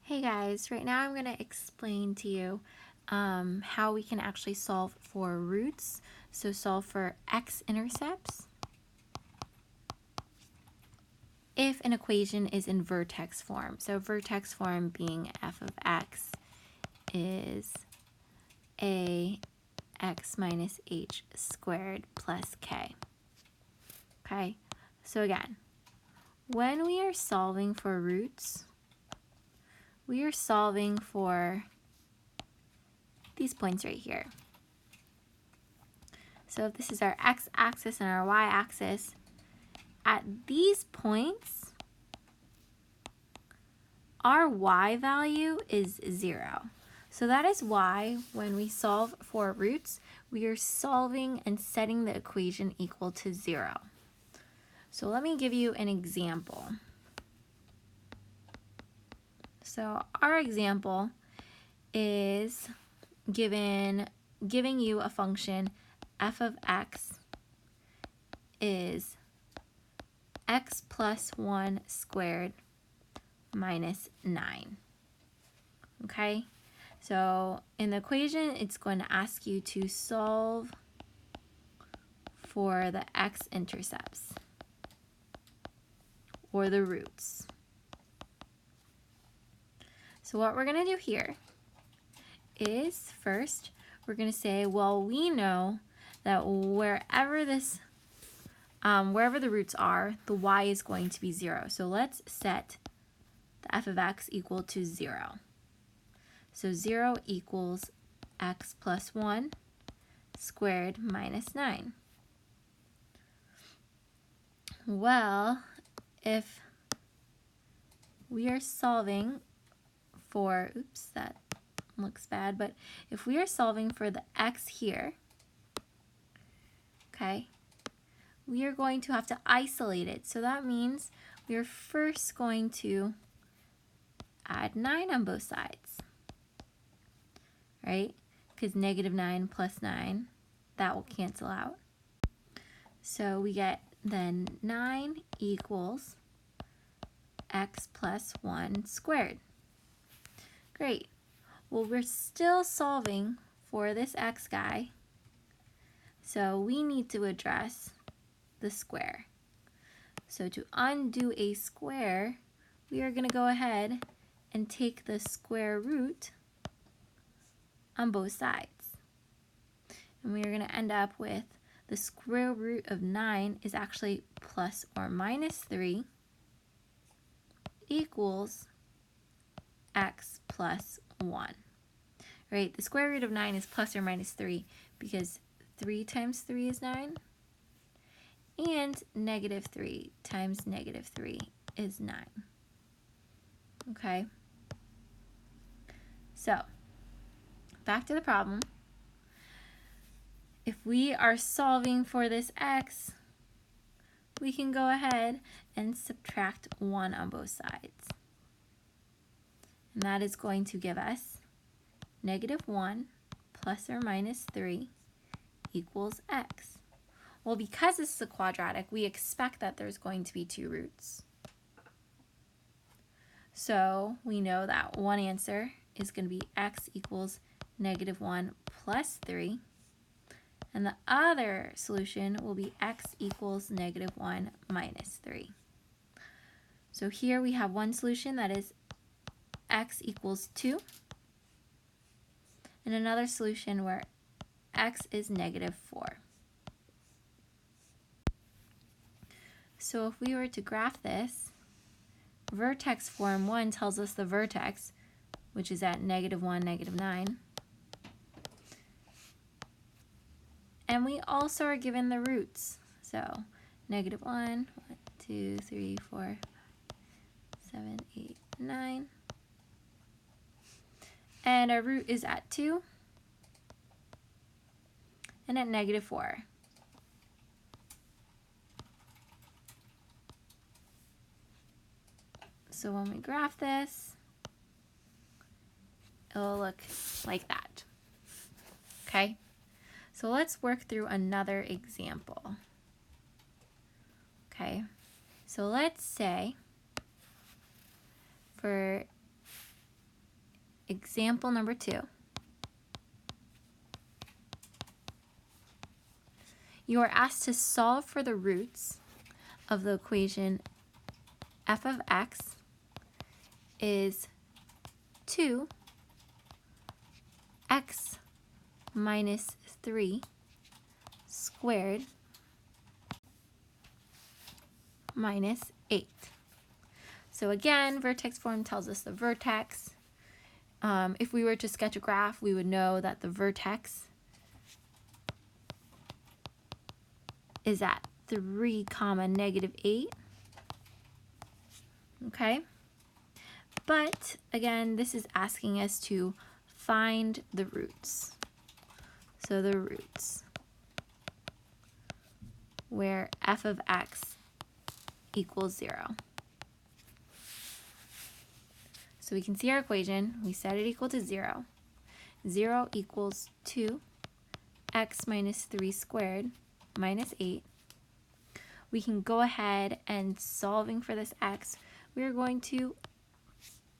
Hey guys, right now I'm going to explain to you how we can actually solve for roots. So solve for x-intercepts if an equation is in vertex form. So vertex form being f of x is ax minus h squared plus k. Okay, so again, when we are solving for roots, we are solving for these points right here. So if this is our x-axis and our y-axis, at these points, our y value is 0. So that is why when we solve for roots, we are solving and setting the equation equal to 0. So let me give you an example. So our example is giving you a function f of x is x plus 1 squared minus 9. Okay, so in the equation, it's going to ask you to solve for the x-intercepts or the roots. So what we're going to do here is first, we're going to say, well, we know that wherever the roots are, the y is going to be 0. So let's set the f of x equal to 0. So 0 equals x plus 1 squared minus 9. Well, if we are solving for, oops, that looks bad, but if we are solving for the x here, okay, we are going to have to isolate it. So that means we are first going to add 9 on both sides, right? Because negative 9 plus 9, that will cancel out. So we get then 9 equals x plus 1 squared. Great. Well, we're still solving for this x guy, so we need to address the square. So to undo a square, we are going to go ahead and take the square root on both sides. And we are going to end up with the square root of 9 is actually plus or minus 3 equals x plus 1. Right? The square root of 9 is plus or minus 3 because 3 times 3 is 9, and negative 3 times negative 3 is 9. Okay? So, back to the problem. If we are solving for this x, we can go ahead and subtract 1 on both sides. And that is going to give us negative 1 plus or minus 3 equals x. Well, because this is a quadratic, we expect that there's going to be 2 roots. So we know that one answer is going to be x equals negative 1 plus 3. And the other solution will be x equals negative 1 minus 3. So here we have one solution that is x equals 2, and another solution where x is negative 4. So if we were to graph this, vertex form 1 tells us the vertex, which is at negative 1, negative 9. And we also are given the roots. So negative 1, 2, 3, 4, 7, 8, 9. And our root is at 2 and at negative 4. So when we graph this, it'll look like that. Okay? So let's work through another example. Okay? So let's say for example number 2. You are asked to solve for the roots of the equation f of x is 2 x minus 3 squared minus 8. So again, vertex form tells us the vertex. If we were to sketch a graph, we would know that the vertex is at 3, negative 8. Okay? But again, this is asking us to find the roots. So the roots where f of x equals 0. So we can see our equation. We set it equal to 0. 0 equals 2 x minus 3 squared minus 8. We can go ahead and solving for this x, we are going to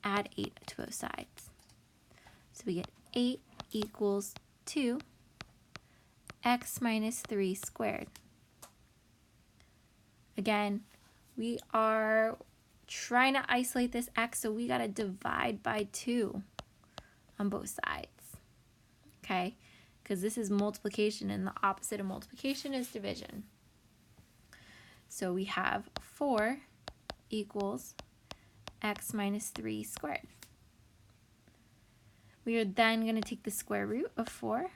add 8 to both sides. So we get 8 equals 2 x minus 3 squared. Again, we are trying to isolate this x, so we got to divide by 2 on both sides, okay? Because this is multiplication, and the opposite of multiplication is division. So we have 4 equals x minus 3 squared. We are then going to take the square root of 4,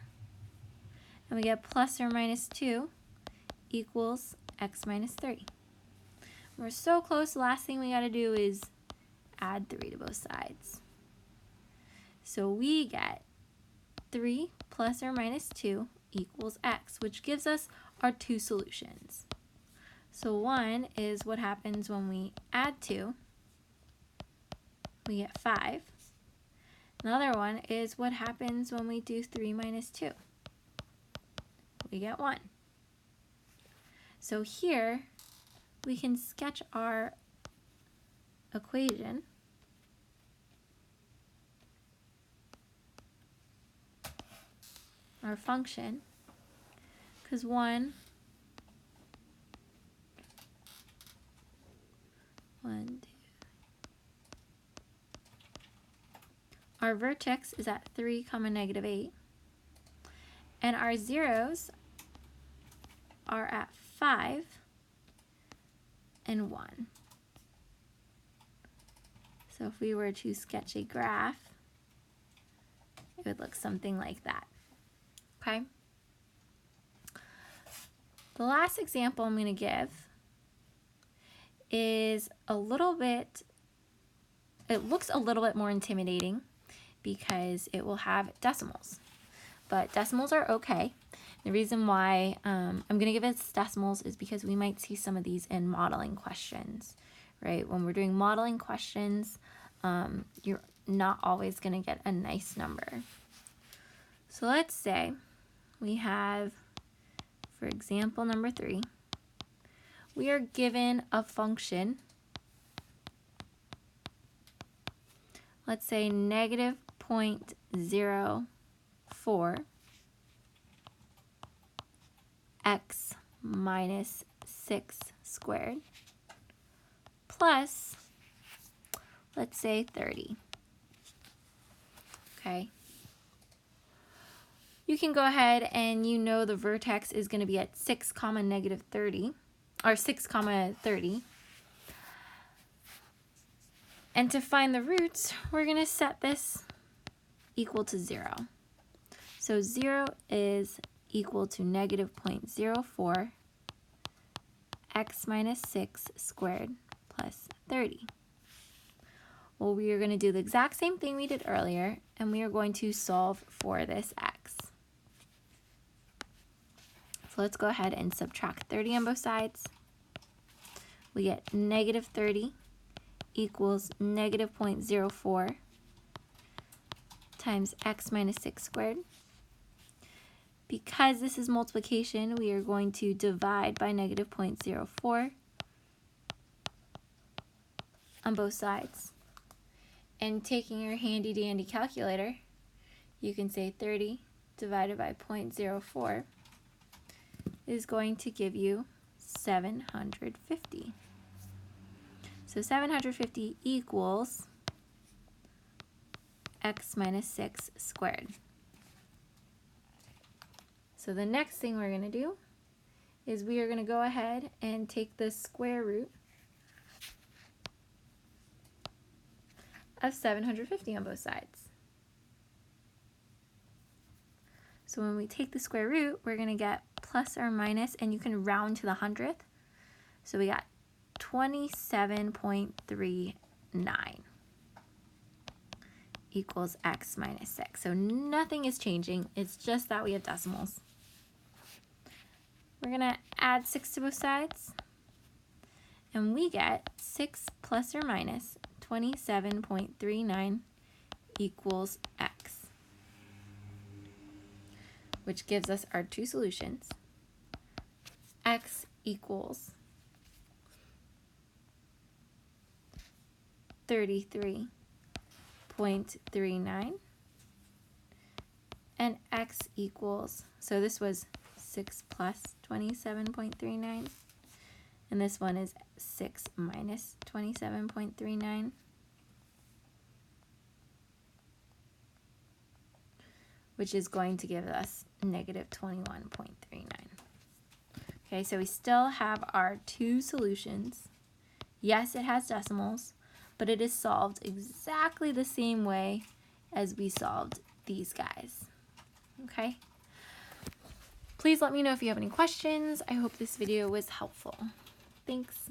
and we get plus or minus 2 equals x minus 3. We're so close, the last thing we got to do is add 3 to both sides. So we get 3 plus or minus 2 equals x, which gives us our 2 solutions. So one is what happens when we add 2, we get 5. Another one is what happens when we do 3 minus 2. We get 1. So here we can sketch our equation. Our function, because 1, 2. Our vertex is at 3, negative 8. And our zeros are at 5 and 1. So if we were to sketch a graph, it would look something like that. Okay? The last example I'm going to give is a little bit, it looks a little bit more intimidating because it will have decimals. But decimals are okay. The reason why I'm going to give it decimals is because we might see some of these in modeling questions, right? When we're doing modeling questions, you're not always going to get a nice number. So let's say we have, for example, number 3, we are given a function, let's say negative 0.04 x minus 6 squared plus, let's say 30. Okay. You can go ahead and you know the vertex is going to be at 6, negative 30, or 6, 30. And to find the roots, we're going to set this equal to 0. So 0 is equal to negative 0.04 x minus 6 squared plus 30. Well, we are going to do the exact same thing we did earlier, and we are going to solve for this x. So let's go ahead and subtract 30 on both sides. We get negative 30 equals negative 0.04 times x minus 6 squared. Because this is multiplication, we are going to divide by negative 0.04 on both sides. And taking your handy dandy calculator, you can say 30 divided by 0.04 is going to give you 750. So 750 equals x minus 6 squared. So the next thing we're going to do is we are going to go ahead and take the square root of 750 on both sides. So when we take the square root, we're going to get plus or minus, and you can round to the hundredth. So we got 27.39 equals x minus 6. So nothing is changing. It's just that we have decimals. We're going to add 6 to both sides, and we get 6 plus or minus 27.39 equals x, which gives us our two solutions. X equals 33.39, and x equals, so this was 6 plus 27.39, and this one is 6 minus 27.39, which is going to give us negative 21.39. Okay, so we still have our two solutions. Yes, it has decimals, but it is solved exactly the same way as we solved these guys. Okay? Please let me know if you have any questions. I hope this video was helpful. Thanks.